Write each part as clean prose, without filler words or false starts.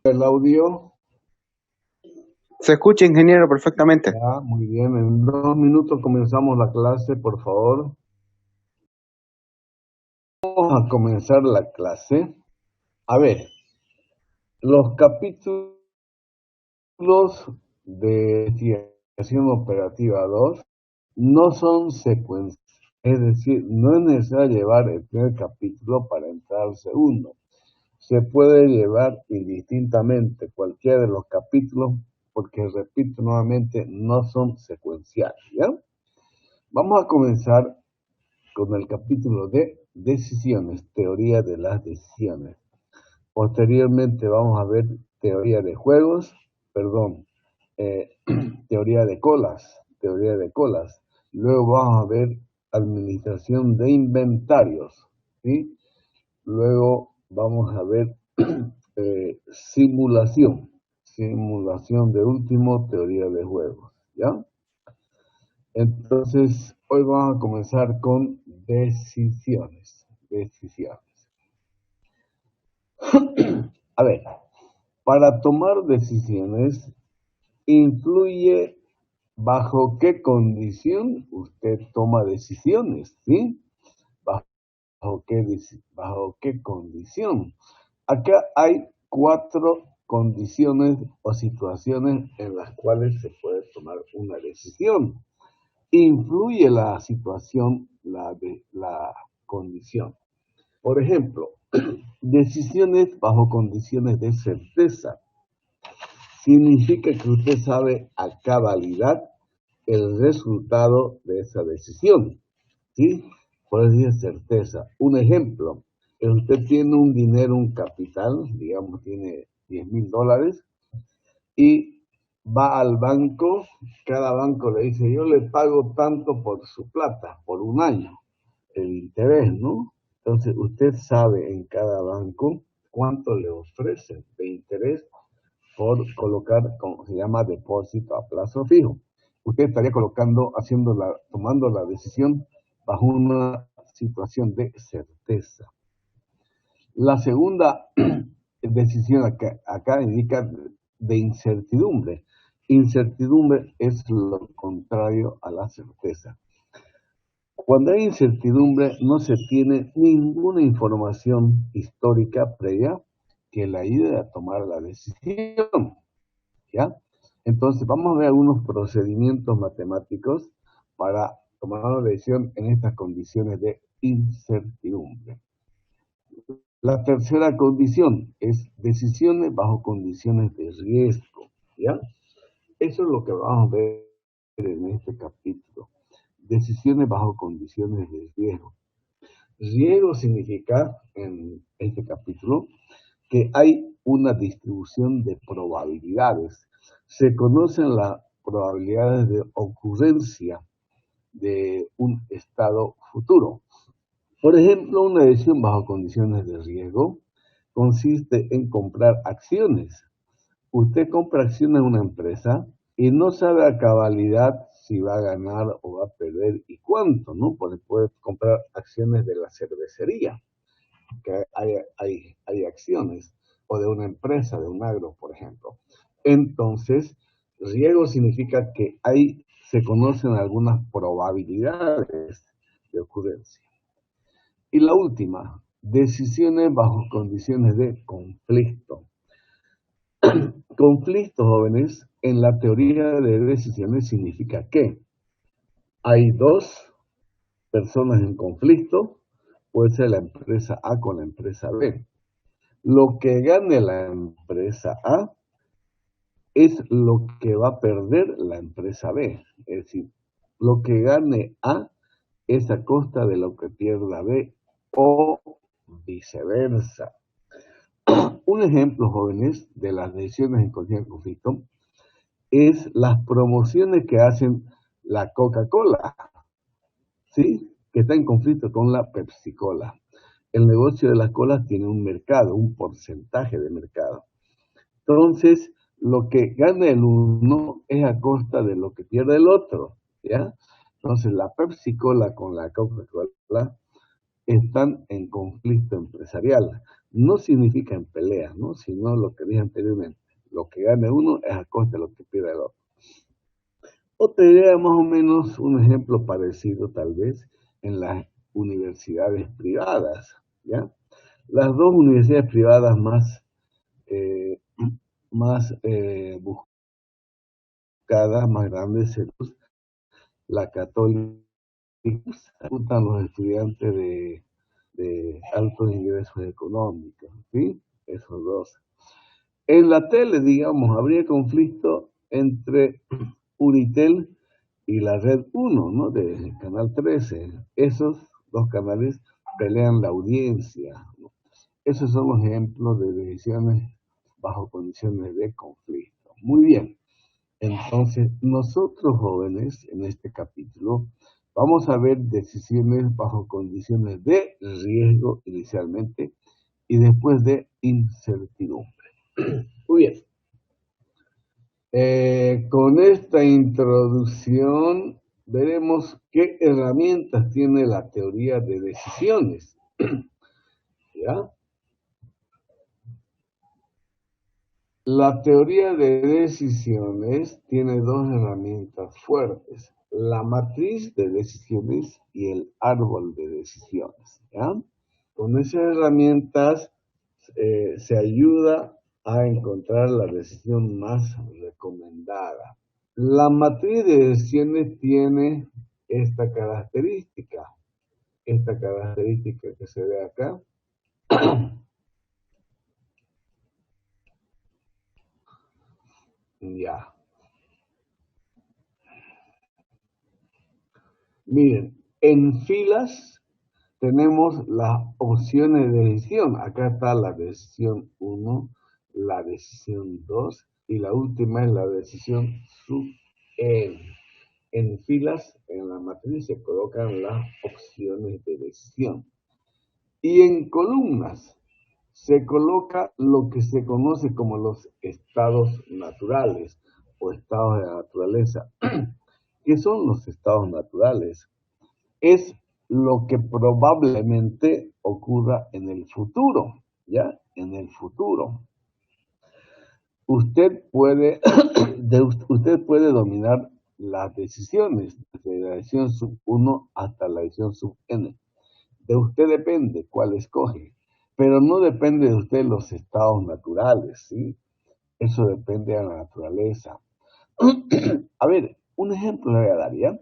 El audio. Se escucha, ingeniero, perfectamente. Ya, muy bien. En 2 minutos comenzamos la clase, por favor. Vamos a comenzar la clase. A ver, los capítulos de investigación operativa 2 no son secuencias. Es decir, no es necesario llevar el primer capítulo para entrar al segundo. Se puede llevar indistintamente cualquiera de los capítulos porque, repito nuevamente, no son secuenciales, ¿ya? Vamos a comenzar con el capítulo de decisiones, teoría de las decisiones. Posteriormente vamos a ver teoría de juegos, perdón, eh, teoría de colas. Luego vamos a ver administración de inventarios, ¿sí? Luego vamos a ver simulación, simulación de último, teoría de juegos, ¿ya? Entonces, hoy vamos a comenzar con decisiones. Decisiones. A ver, para tomar decisiones, influye bajo qué condición usted toma decisiones, ¿sí? Bajo qué condición. Acá hay 4 condiciones o situaciones en las cuales se puede tomar una decisión. Influye la situación, la condición. Por ejemplo, decisiones bajo condiciones de certeza. Significa que usted sabe a cabalidad el resultado de esa decisión, ¿sí? Por eso dice certeza. Un ejemplo, usted tiene un dinero, un capital, digamos, tiene $10,000 y va al banco, cada banco le dice, yo le pago tanto por su plata, por un año, el interés, ¿no? Entonces, usted sabe en cada banco cuánto le ofrecen de interés por colocar, como se llama, depósito a plazo fijo. Usted estaría tomando la decisión bajo una situación de certeza. La segunda decisión acá indica de incertidumbre. Incertidumbre es lo contrario a la certeza. Cuando hay incertidumbre no se tiene ninguna información histórica previa que le ayude a tomar la decisión, ¿ya? Entonces vamos a ver algunos procedimientos matemáticos para tomar una decisión en estas condiciones de incertidumbre. La tercera condición es decisiones bajo condiciones de riesgo, ¿ya? Eso es lo que vamos a ver en este capítulo. Decisiones bajo condiciones de riesgo. Riesgo significa, en este capítulo, que hay una distribución de probabilidades. Se conocen las probabilidades de ocurrencia de un estado futuro. Por ejemplo, una decisión bajo condiciones de riesgo consiste en comprar acciones. Usted compra acciones en una empresa y no sabe a cabalidad si va a ganar o va a perder y cuánto, ¿no? Porque puede comprar acciones de la cervecería, que hay acciones, o de una empresa, de un agro, por ejemplo. Entonces, riesgo significa que se conocen algunas probabilidades de ocurrencia. Y la última, decisiones bajo condiciones de conflicto. Conflicto, jóvenes, en la teoría de decisiones significa que hay dos personas en conflicto, puede ser la empresa A con la empresa B. Lo que gane la empresa A es lo que va a perder la empresa B. Es decir, lo que gane A es a costa de lo que pierda B o viceversa. Un ejemplo, jóvenes, de las decisiones en cualquier conflicto es las promociones que hacen la Coca-Cola, ¿sí? Que está en conflicto con la Pepsi-Cola. El negocio de las colas tiene un mercado, un porcentaje de mercado. Entonces, lo que gana el uno es a costa de lo que pierde el otro, ¿ya? Entonces, la Pepsi-Cola con la Coca-Cola están en conflicto empresarial. no significa en pelea, ¿no? Sino lo que dije anteriormente. Lo que gane uno es a costa de lo que pierda el otro. O te diría más o menos un ejemplo parecido tal vez en las universidades privadas, ¿ya? Las dos universidades privadas eh, buscadas, más grandes, la Católica, juntan los estudiantes de altos ingresos económicos, ¿sí? Esos dos. En la tele, digamos, habría conflicto entre Unitel y la Red 1, ¿no? De Canal 13. Esos dos canales pelean la audiencia, ¿no? Esos son los ejemplos de decisiones bajo condiciones de conflicto. Muy bien. Entonces, nosotros jóvenes, en este capítulo, vamos a ver decisiones bajo condiciones de riesgo inicialmente y después de incertidumbre. Muy bien. Con esta introducción veremos qué herramientas tiene la teoría de decisiones. ¿Ya? La teoría de decisiones tiene dos herramientas fuertes, la matriz de decisiones y el árbol de decisiones. ¿Ya? Con esas herramientas se ayuda a encontrar la decisión más recomendada. La matriz de decisiones tiene esta característica que se ve acá. Ya. Miren, en filas tenemos las opciones de decisión. Acá está la decisión 1, la decisión 2 y la última es la decisión sub n. En filas, en la matriz se colocan las opciones de decisión. Y en columnas se coloca lo que se conoce como los estados naturales o estados de la naturaleza. ¿Qué son los estados naturales? Es lo que probablemente ocurra en el futuro, ¿ya? En el futuro. Usted puede, usted puede dominar las decisiones, desde la decisión sub 1 hasta la decisión sub n. De usted depende cuál escoge, pero no depende de usted los estados naturales, ¿sí? Eso depende de la naturaleza. A ver, un ejemplo le voy a dar, ¿ya?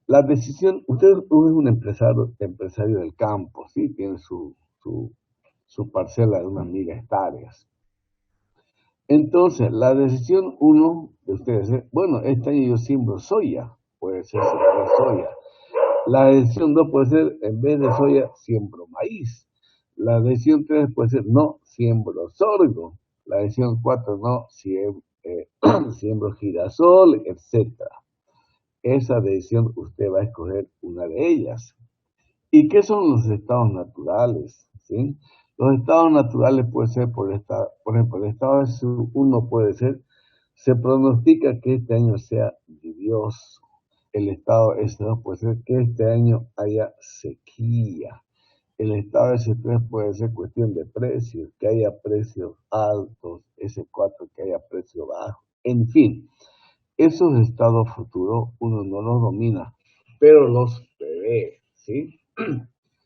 La decisión, usted es un empresario del campo, ¿sí? Tiene su parcela de unas 1000 hectáreas. Entonces, la decisión uno de ustedes es, bueno, este año yo siembro soya, puede ser sembrar soya. La decisión 2 puede ser, en vez de soya, siembro maíz. La decisión 3 puede ser, no, siembro sorgo. La decisión 4, no, siembro girasol, etc. Esa decisión usted va a escoger una de ellas. ¿Y qué son los estados naturales? ¿Sí? Los estados naturales pueden ser, por ejemplo, el estado S1 puede ser, se pronostica que este año sea lluvioso. El estado S2 puede ser que este año haya sequía. El estado S3 puede ser cuestión de precios, que haya precios altos, S4 que haya precios bajos. En fin, esos estados futuros uno no los domina, pero los prevé, ¿sí?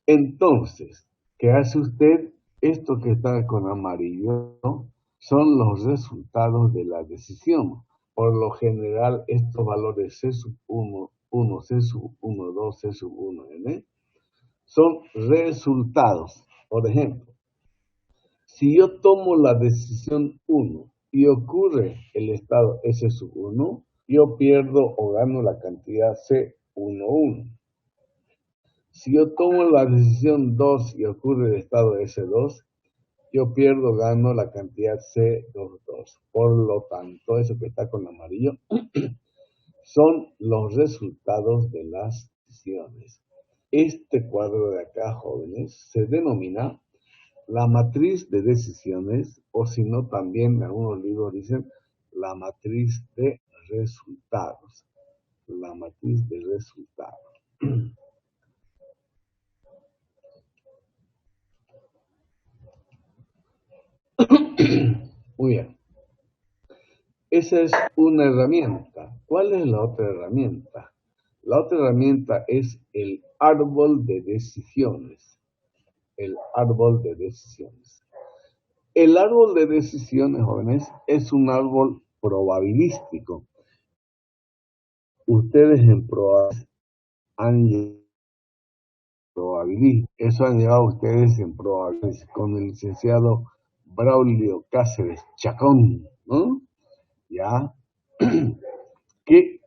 Entonces, ¿qué hace usted? Esto que está con amarillo son los resultados de la decisión. Por lo general, estos valores C sub 1, 1, C sub 1, 2, C sub 1, N, son resultados. Por ejemplo, si yo tomo la decisión 1 y ocurre el estado S sub 1, yo pierdo o gano la cantidad C11. Si yo tomo la decisión 2 y ocurre el estado S2, yo pierdo o gano la cantidad C22. Por lo tanto, eso que está con amarillo son los resultados de las decisiones. Este cuadro de acá, jóvenes, se denomina la matriz de decisiones, o si no, también en algunos libros dicen la matriz de resultados. La matriz de resultados. Muy bien. Esa es una herramienta. ¿Cuál es la otra herramienta? La otra herramienta es el árbol de decisiones. El árbol de decisiones. El árbol de decisiones, jóvenes, es un árbol probabilístico. Ustedes en probabilidad han eso han llegado ustedes en probabilidades con el licenciado Braulio Cáceres Chacón, ¿no? Ya. Que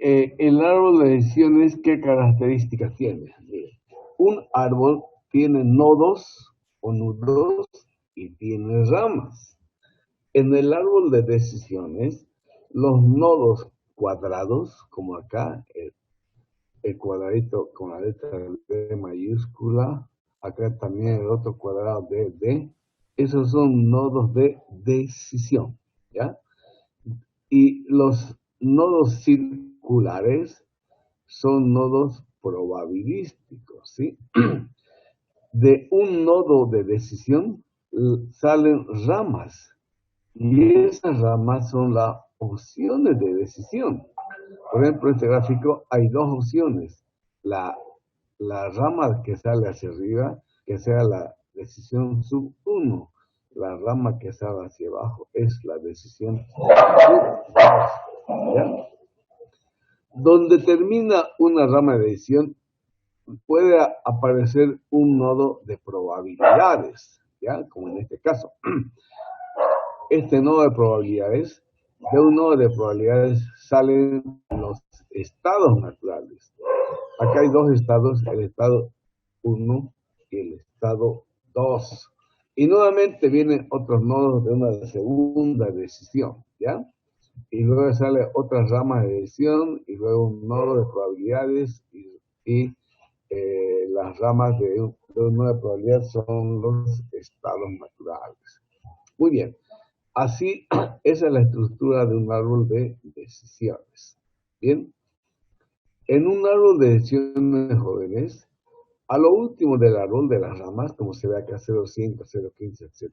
el árbol de decisiones, ¿qué características tiene? Mire, un árbol tiene nodos o nudos y tiene ramas. En el árbol de decisiones, los nodos cuadrados, como acá, el cuadradito con la letra D mayúscula, acá también el otro cuadrado de D, esos son nodos de decisión, ¿ya? Y los nodos circulares son nodos probabilísticos, ¿sí? De un nodo de decisión salen ramas, y esas ramas son las opciones de decisión. Por ejemplo, en este gráfico hay dos opciones. La rama que sale hacia arriba, que sea la decisión sub 1. La rama que sale hacia abajo es la decisión sub 2. ¿Ya? Donde termina una rama de decisión, puede aparecer un nodo de probabilidades, ¿ya? Como en este caso. Este nodo de probabilidades, de un nodo de probabilidades salen los estados naturales. Acá hay dos estados, el estado 1 y el estado 2. Y nuevamente vienen otros nodos de una segunda decisión, ¿ya? Y luego sale otra rama de decisión y luego un nodo de probabilidades y las ramas de un nodo de probabilidad son los estados naturales. Muy bien. Así, esa es la estructura de un árbol de decisiones. Bien. En un árbol de decisiones, jóvenes, a lo último del árbol de las ramas, como se ve acá 0,5, 0,15, etc.,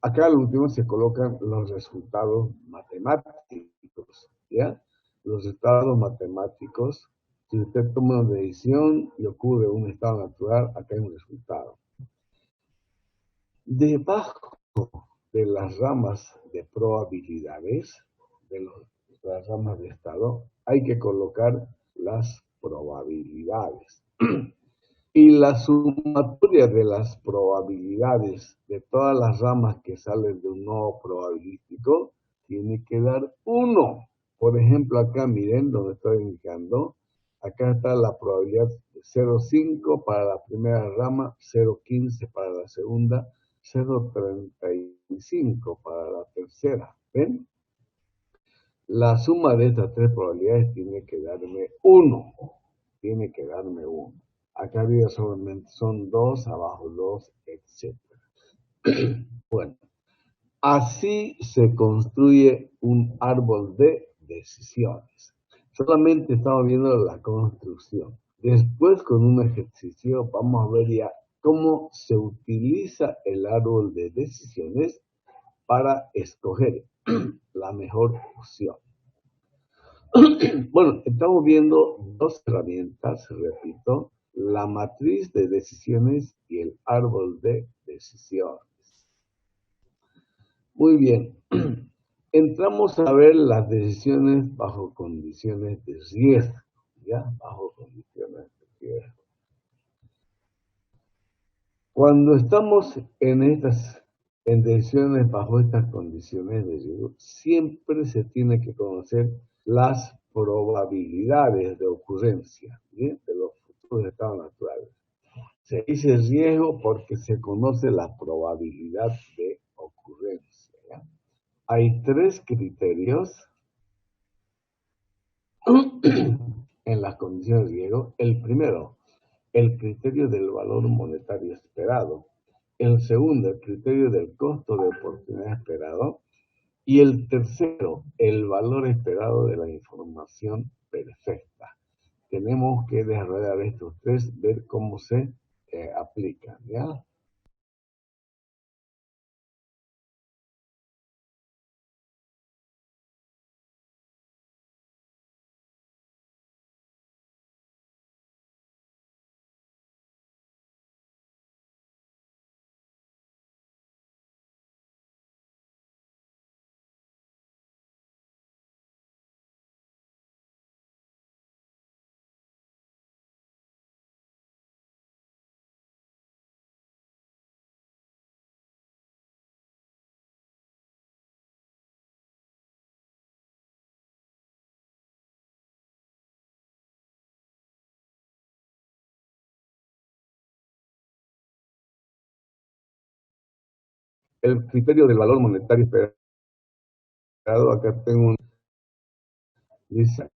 acá al último se colocan los resultados matemáticos, ¿ya? Los resultados matemáticos, si usted toma una decisión y ocurre un estado natural, acá hay un resultado. Debajo de las ramas de probabilidades, las ramas de estado, hay que colocar las probabilidades. Y la sumatoria de las probabilidades de todas las ramas que salen de un nodo probabilístico tiene que dar 1. Por ejemplo, acá miren donde estoy indicando, acá está la probabilidad de 0,5 para la primera rama, 0,15 para la segunda, 0,35 para la tercera. ¿Ven? La suma de estas tres probabilidades tiene que darme 1. Tiene que darme 1. Acá arriba solamente son 2, abajo 2, etc. Bueno, así se construye un árbol de decisiones. Solamente estamos viendo la construcción. Después, con un ejercicio, vamos a ver ya cómo se utiliza el árbol de decisiones para escoger la mejor opción. Bueno, estamos viendo dos herramientas, repito, la matriz de decisiones y el árbol de decisiones. Muy bien, entramos a ver las decisiones bajo condiciones de riesgo, ¿ya? Bajo condiciones de riesgo. Cuando estamos en decisiones bajo estas condiciones de riesgo, siempre se tiene que conocer las probabilidades de ocurrencia, ¿bien? De los futuros estados naturales. Se dice riesgo porque se conoce la probabilidad de ocurrencia, ¿ya? Hay tres criterios en las condiciones de riesgo. El primero, el criterio del valor monetario esperado. El segundo, el criterio del costo de oportunidad esperado. Y el tercero, el valor esperado de la información perfecta. Tenemos que desarrollar estos tres, ver cómo se aplican, ¿ya? el criterio del valor monetario esperado. Acá tengo un dice,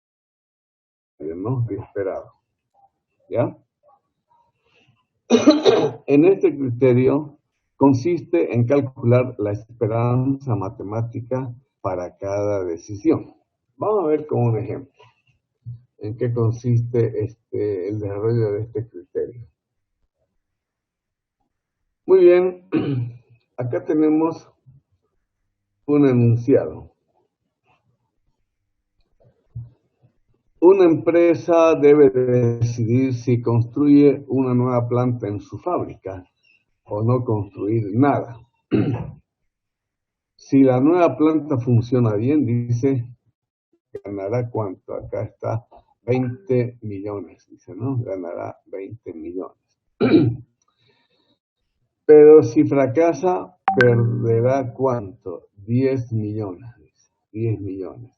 ¿no? Esperado. ¿Ya? En este criterio consiste en calcular la esperanza matemática para cada decisión. Vamos a ver con un ejemplo en qué consiste el desarrollo de este criterio. Muy bien, acá tenemos un enunciado. Una empresa debe decidir si construye una nueva planta en su fábrica o no construir nada. Si la nueva planta funciona bien, dice, ganará cuánto. Acá está 20 millones, dice, ¿no? Ganará 20 millones. Pero si fracasa, perderá cuánto. 10 millones, dice, 10 millones.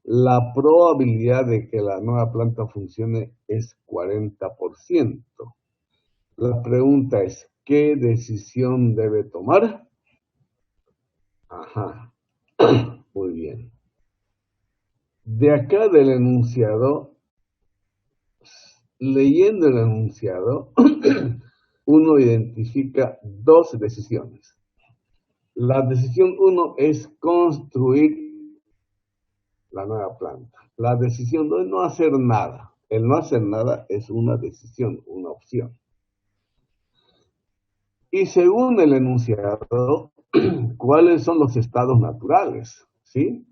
La probabilidad de que la nueva planta funcione es 40%. La pregunta es, ¿qué decisión debe tomar? Ajá, muy bien. De acá del enunciado, leyendo el enunciado, uno identifica dos decisiones. La decisión 1 es construir la nueva planta. La decisión 2 es no hacer nada. El no hacer nada es una decisión, una opción. Y según el enunciado, ¿cuáles son los estados naturales? ¿Sí?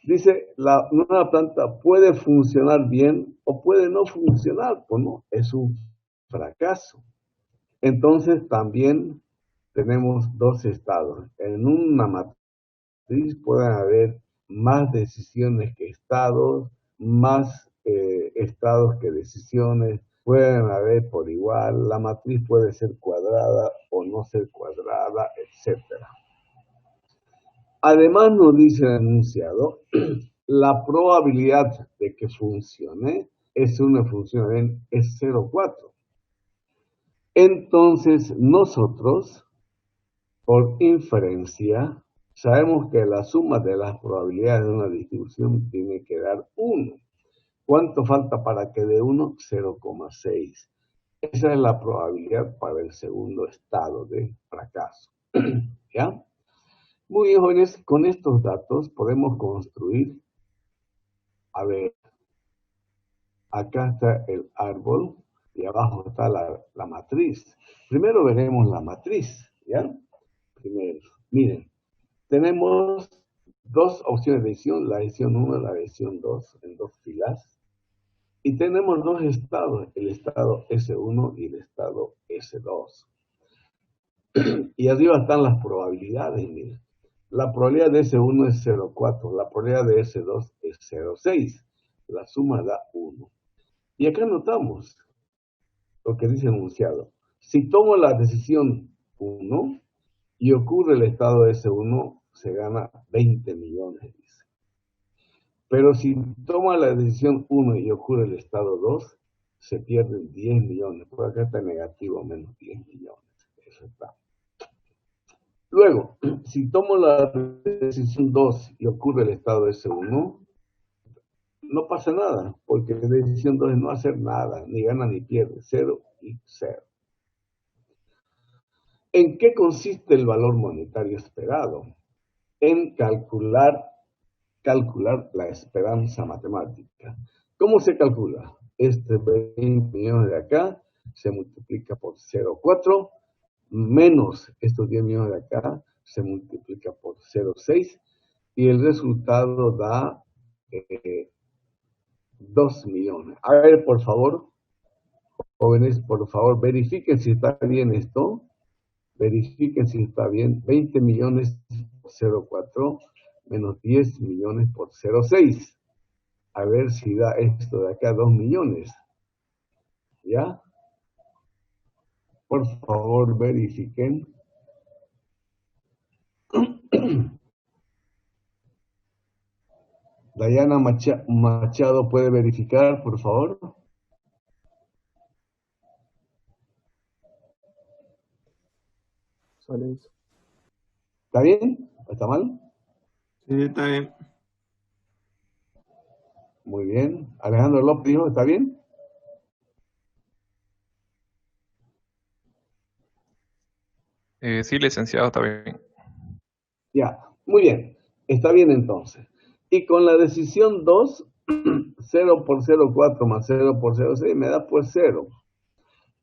Dice, la nueva planta puede funcionar bien o puede no funcionar, pues no, es un fracaso. Entonces también tenemos dos estados. En una matriz pueden haber más decisiones que estados, más estados que decisiones, pueden haber por igual, la matriz puede ser cuadrada o no ser cuadrada, etc. Además nos dice el enunciado, la probabilidad de que funcione es una función es 0,4. Entonces nosotros, por inferencia, sabemos que la suma de las probabilidades de una distribución tiene que dar 1. ¿Cuánto falta para que dé 1? 0,6. Esa es la probabilidad para el segundo estado de fracaso. ¿Ya? Muy bien, jóvenes, con estos datos podemos construir, a ver, acá está el árbol y abajo está la matriz. Primero veremos la matriz, ¿ya? Primero, miren, tenemos dos opciones de decisión, la decisión 1 y la decisión 2, en dos filas. Y tenemos dos estados, el estado S1 y el estado S2. Y arriba están las probabilidades, miren. La probabilidad de S1 es 0,4, la probabilidad de S2 es 0,6. La suma da 1. Y acá notamos lo que dice el enunciado. Si tomo la decisión 1 y ocurre el estado S1, se gana 20 millones, dice. Pero si toma la decisión 1 y ocurre el estado 2, se pierden 10 millones. Por acá está negativo, menos 10 millones. Eso está. Luego, si tomo la decisión 2 y ocurre el estado S1, no pasa nada, porque la decisión 2 es no hacer nada, ni gana ni pierde, 0 y 0. ¿En qué consiste el valor monetario esperado? En calcular la esperanza matemática. ¿Cómo se calcula? Este 20 millones de acá se multiplica por 0,4 menos estos 10 millones de acá se multiplica por 0,6 y el resultado da 2 millones. A ver, por favor, jóvenes, por favor, verifiquen si está bien esto. Verifiquen si está bien. 20 millones por 0,4 menos 10 millones por 0,6. A ver si da esto de acá 2 millones. ¿Ya? Por favor, verifiquen. Dayana Machado, ¿puede verificar, por favor? Sale eso. ¿Está bien? ¿Está mal? Sí, está bien. Muy bien. Alejandro López dijo, ¿está bien? Sí, licenciado, está bien. Ya, muy bien. Está bien entonces. Y con la decisión 2, 0 por 0,4 más 0 por 0,6 me da pues 0.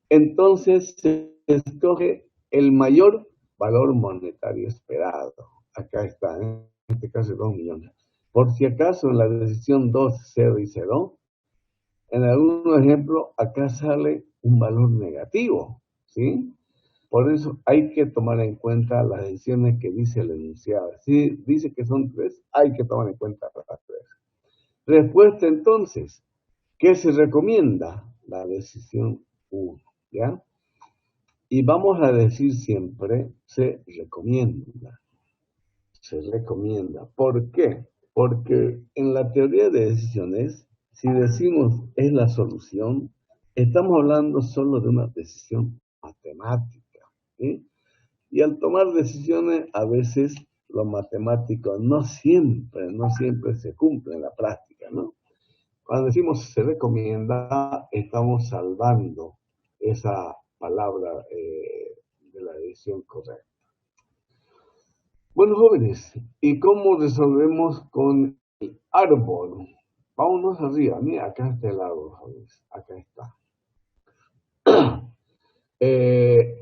Entonces se escoge el mayor valor monetario esperado. Acá está, en este caso 2 millones. Por si acaso en la decisión 2, 0 y 0, en algún ejemplo acá sale un valor negativo, ¿sí? Por eso hay que tomar en cuenta las decisiones que dice el enunciado. Si dice que son 3, hay que tomar en cuenta las 3. Respuesta entonces, ¿qué se recomienda? La decisión 1, ¿ya? Y vamos a decir siempre, se recomienda. Se recomienda. ¿Por qué? Porque en la teoría de decisiones, si decimos es la solución, estamos hablando solo de una decisión matemática, ¿sí? Y al tomar decisiones, a veces lo matemático no siempre se cumple en la práctica, ¿no? Cuando decimos se recomienda, estamos salvando esa palabra de la decisión correcta. Bueno, jóvenes, ¿y cómo resolvemos con el árbol? Vámonos arriba. Mira, acá está el árbol, jóvenes. Acá está.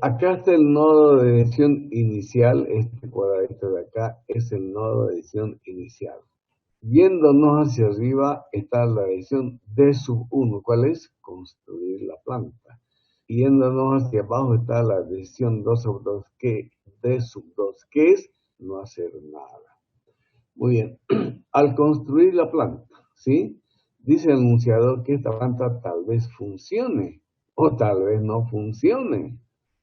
Acá está el nodo de decisión inicial. Este cuadradito de acá es el nodo de decisión inicial. Yéndonos hacia arriba está la decisión D sub 1. ¿Cuál es? Construir la planta. Yéndonos hacia abajo está la decisión 2 sobre 2, que D sub 2, que es no hacer nada. Muy bien. Al construir la planta, ¿sí? Dice el enunciador que esta planta tal vez funcione o tal vez no funcione.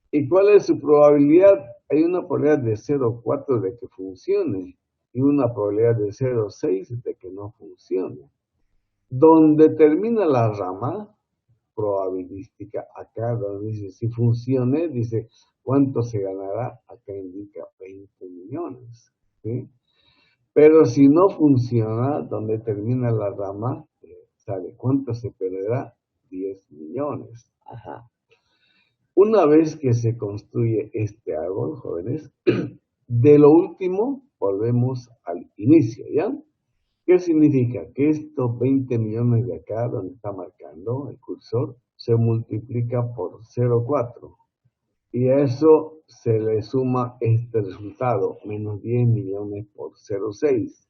¿Y cuál es su probabilidad? Hay una probabilidad de 0,4 de que funcione y una probabilidad de 0,6 de que no funcione. Donde termina la rama probabilística, acá donde dice si funcione, dice cuánto se ganará, acá indica 20 millones, ¿sí? Pero si no funciona, donde termina la rama, ¿sabe cuánto se perderá? 10 millones. Ajá. Una vez que se construye este árbol, jóvenes, de lo último volvemos al inicio, ¿ya? ¿Qué significa? Que estos 20 millones de acá, donde está marcando el cursor, se multiplica por 0,4. Y a eso se le suma este resultado, menos 10 millones por 0,6.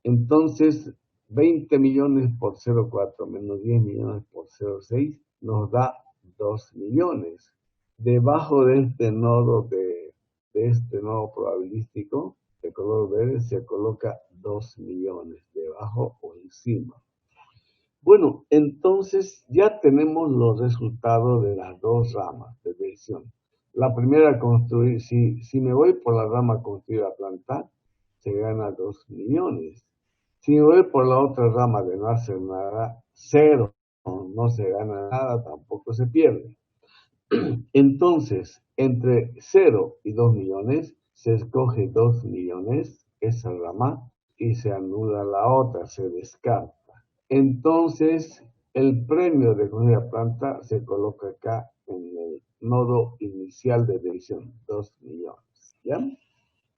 Entonces, 20 millones por 0,4 menos 10 millones por 0,6 nos da 2 millones. Debajo de este nodo este nodo probabilístico de color verde se coloca 2 millones, debajo o encima. Bueno, entonces ya tenemos los resultados de las dos ramas de decisión. La primera, construir, si me voy por la rama construir la planta, se gana 2 millones. Si me voy por la otra rama de no hacer nada, 0. No se gana nada, tampoco se pierde. Entonces, entre 0 y 2 millones, se escoge 2 millones, esa rama, y se anula la otra, se descarta. Entonces, el premio de construir la planta se coloca acá en el nodo inicial de decisión, 2 millones, ¿ya?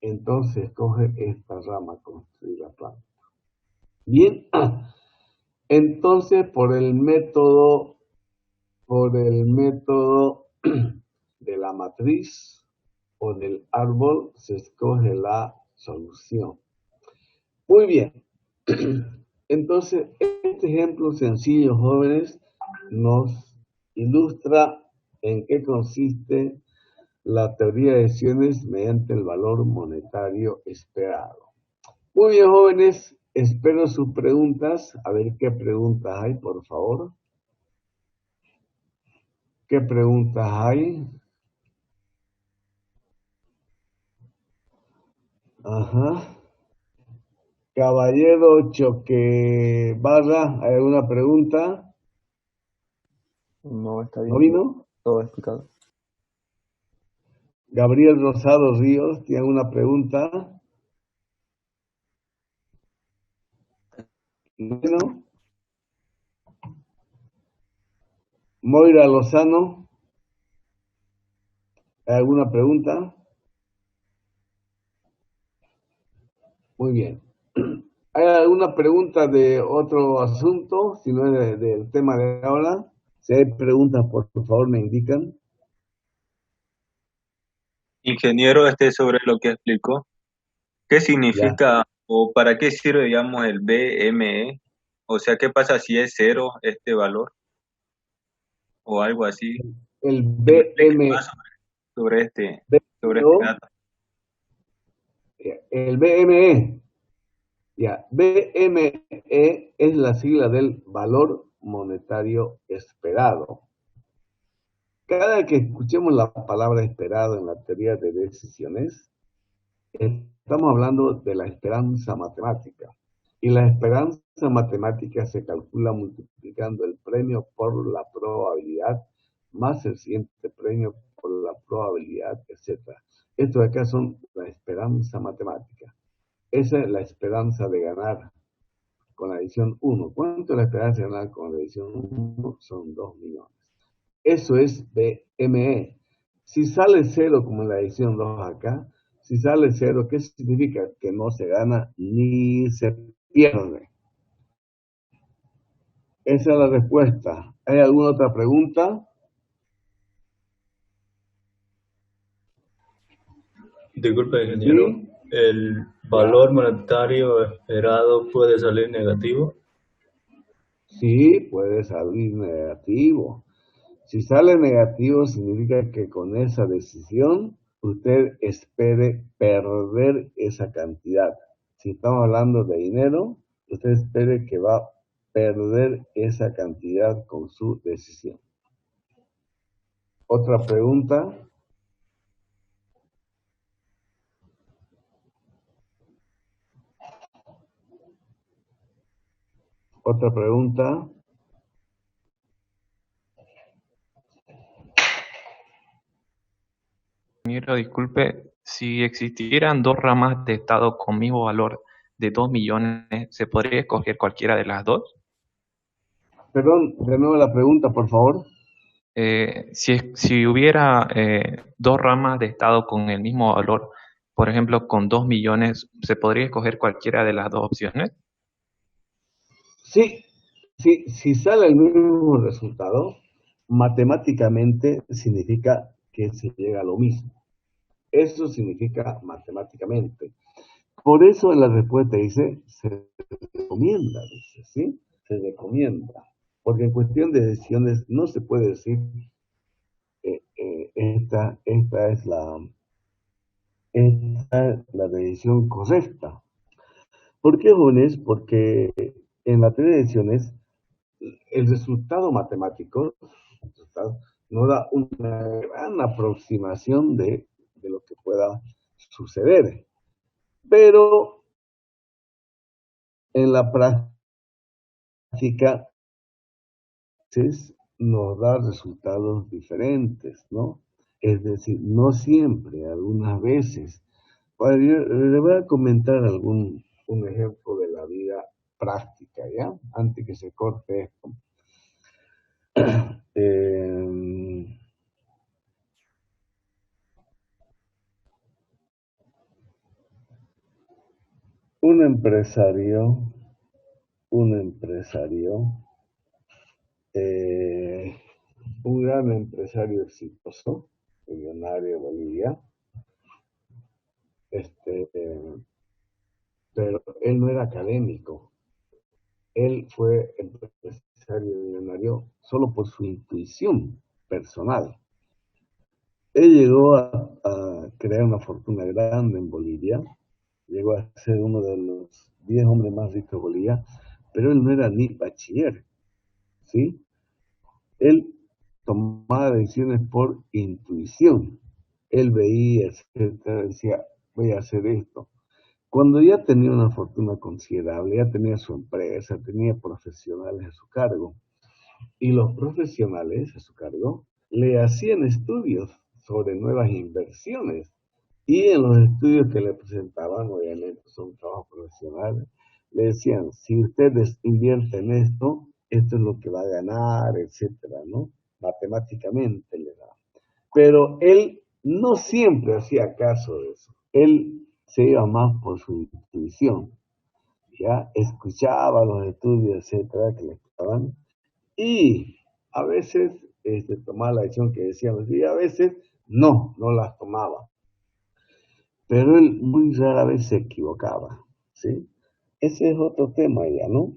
Entonces, escoge esta rama, construir la planta. Bien, entonces por el método de la matriz o del árbol se escoge la solución. Muy bien. Entonces, este ejemplo sencillo, jóvenes, nos ilustra en qué consiste la teoría de decisiones mediante el valor monetario esperado. Muy bien, jóvenes, espero sus preguntas. A ver qué preguntas hay, por favor. ¿Qué preguntas hay? Ajá. Caballero Choque Barra, ¿hay alguna pregunta? No, está ¿No bien. vino? Todo explicado. Gabriel Rosado Ríos tiene una pregunta. Bueno. Moira Lozano, ¿alguna pregunta? Muy bien. ¿Hay alguna pregunta de otro asunto, si no es del tema de ahora? Si hay preguntas, por favor, me indican. Ingeniero, sobre lo que explicó, ¿qué Ya. significa o para qué sirve, digamos, el BME? O sea, ¿qué pasa si es cero este valor o algo así? El Que me explique BM, más sobre este BMO, dato. el BME, ya, BME es la sigla del valor monetario esperado. Cada que escuchemos la palabra esperado en la teoría de decisiones, estamos hablando de la esperanza matemática. Y la esperanza matemática se calcula multiplicando el premio por la probabilidad más el siguiente premio por la probabilidad, etc. Esto de acá son la esperanza matemática. Esa es la esperanza de ganar con la edición 1. ¿Cuánto es la esperanza de ganar con la edición 1? Son 2 millones. Eso es BME. Si sale cero como en la edición 2 acá, si sale cero, ¿qué significa? Que no se gana ni se pierde. Esa es la respuesta. ¿Hay alguna otra pregunta? Disculpe, ingeniero. Sí. ¿El valor monetario esperado puede salir negativo? Sí, puede salir negativo. Si sale negativo, significa que con esa decisión usted espere perder esa cantidad. Si estamos hablando de dinero, usted espere que va a perder esa cantidad con su decisión. Otra pregunta. Otra pregunta. Ingeniero, disculpe, si existieran dos ramas de estado con mismo valor de 2 millones, ¿se podría escoger cualquiera de las dos? Perdón, de nuevo la pregunta, por favor. Si hubiera dos ramas de estado con el mismo valor, por ejemplo, con 2 millones, ¿se podría escoger cualquiera de las dos opciones? Sí, sí, si sale el mismo resultado, matemáticamente significa que se llega a lo mismo. Eso significa matemáticamente. Por eso en la respuesta dice, se recomienda, dice, ¿sí? Se recomienda. Porque en cuestión de decisiones no se puede decir, esta es la decisión correcta. ¿Por qué, jóvenes? Porque en la teoría de decisiones, el resultado matemático nos da una gran aproximación de lo que pueda suceder. Pero en la práctica nos da resultados diferentes, ¿no? Es decir, no siempre, algunas veces. Le voy a comentar un ejemplo de la vida práctica, ¿ya? Antes que se corte esto. Un empresario, un gran empresario exitoso, millonario de Bolivia, pero él no era académico. Él fue empresario millonario solo por su intuición personal. Él llegó a crear una fortuna grande en Bolivia, llegó a ser uno de los 10 hombres más ricos de Bolivia, pero él no era ni bachiller, ¿sí? Él tomaba decisiones por intuición. Él veía, etcétera, decía, voy a hacer esto. Cuando ya tenía una fortuna considerable, ya tenía su empresa, tenía profesionales a su cargo, y los profesionales a su cargo le hacían estudios sobre nuevas inversiones. Y en los estudios que le presentaban, obviamente son trabajos profesionales, le decían, si ustedes invierten esto, esto es lo que va a ganar, etcétera, ¿no? Matemáticamente le da. Pero él no siempre hacía caso de eso. Él se iba más por su intuición. Ya escuchaba los estudios, etcétera, que le estaban, y a veces tomaba la decisión que decíamos, y a veces no las tomaba. Pero él muy rara vez se equivocaba, ¿sí? Ese es otro tema ya, ¿no?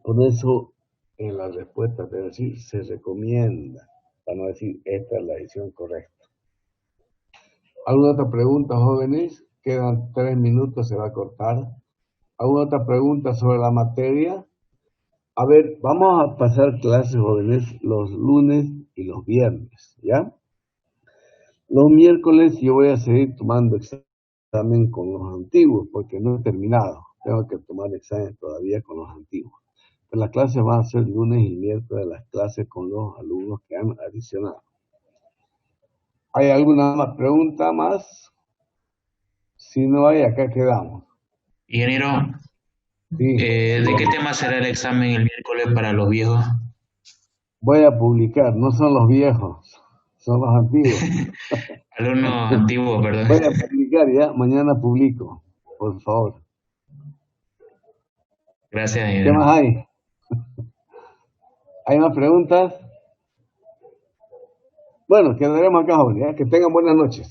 Por eso en la respuesta de decir se recomienda, para no decir esta es la decisión correcta. ¿Alguna otra pregunta, jóvenes? Quedan 3 minutos, se va a cortar. ¿Alguna otra pregunta sobre la materia? A ver, vamos a pasar clases, jóvenes, los lunes y los viernes, ¿ya? Los miércoles yo voy a seguir tomando examen con los antiguos, porque no he terminado. Tengo que tomar examen todavía con los antiguos. Pero las clases van a ser lunes y miércoles, las clases con los alumnos que han adicionado. ¿Hay alguna pregunta más? Si no hay, acá quedamos. Ingeniero, Sí. ¿de qué tema será el examen el miércoles para los viejos? Voy a publicar, no son los viejos, son los antiguos. Alumnos antiguos, perdón. Voy a publicar ya, mañana publico, por favor. Gracias, ¿Qué ingeniero. más hay? ¿Hay más preguntas? Bueno, quedaremos acá, jóvenes, ¿ya? Que tengan buenas noches.